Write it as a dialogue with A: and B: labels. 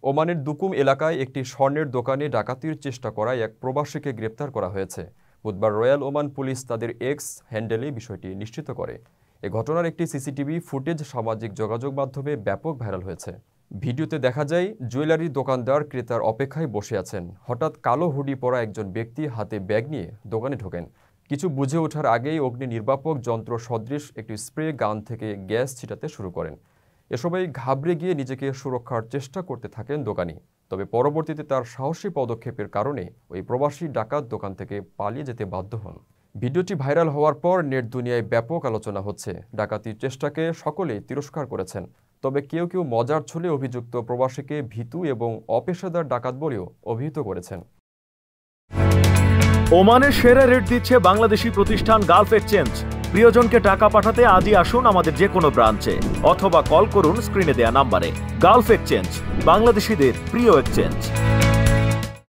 A: ওমানের দুকুম এলাকায় একটি স্বর্ণের দোকানে ডাকাতির চেষ্টা করায় এক প্রবাসীকে গ্রেপ্তার করা হয়েছে। বুধবার রয়্যাল ওমান পুলিশ তাদের এক্স হ্যান্ডেলে বিষয়টি নিশ্চিত করে। এ ঘটনার একটি সিসিটিভি ফুটেজ সামাজিক যোগাযোগ মাধ্যমে ব্যাপক ভাইরাল হয়েছে। ভিডিওতে দেখা যায় জুয়েলারির দোকানদার ক্রেতার অপেক্ষায় বসে আছেন। হঠাৎ কালো হুডি পরা একজন ব্যক্তি হাতে ব্যাগ নিয়ে দোকানে ঢোকেন। কিছু বুঝে ওঠার আগেই অগ্নি নির্বাপক যন্ত্র সদৃশ একটি স্প্রে গান থেকে গ্যাস ছিটাতে শুরু করেন। এসবই ঘাবড়ে গিয়ে নিজেকে সুরক্ষার চেষ্টা করতে থাকেন দোকানি। তবে পরবর্তীতে তার সাহসী পদক্ষেপের কারণে ওই প্রবাসী ডাকাত দোকান থেকে পালিয়ে যেতে বাধ্য হন। ভিডিওটি ভাইরাল হওয়ার পর নেট দুনিয়ায় ব্যাপক আলোচনা হচ্ছে। ডাকাতির চেষ্টাকে সকলেই তিরস্কার করেছেন। তবে কেউ কেউ মজার ছলে অভিযুক্ত প্রবাসীকে ভীতু এবং অপেশাদার ডাকাত বলেও অভিহিত করেছেন।
B: ওমানের সেরা রেট দিচ্ছে বাংলাদেশি প্রতিষ্ঠান গালফ এক্সচেঞ্জ। প্রিয়জনকে টাকা পাঠাতে আজই আসুন আমাদের যে কোনো ব্রাঞ্চে অথবা কল করুন স্ক্রিনে দেয়া নাম্বারে। গালফ এক্সচেঞ্জ, বাংলাদেশিদের প্রিয় এক্সচেঞ্জ।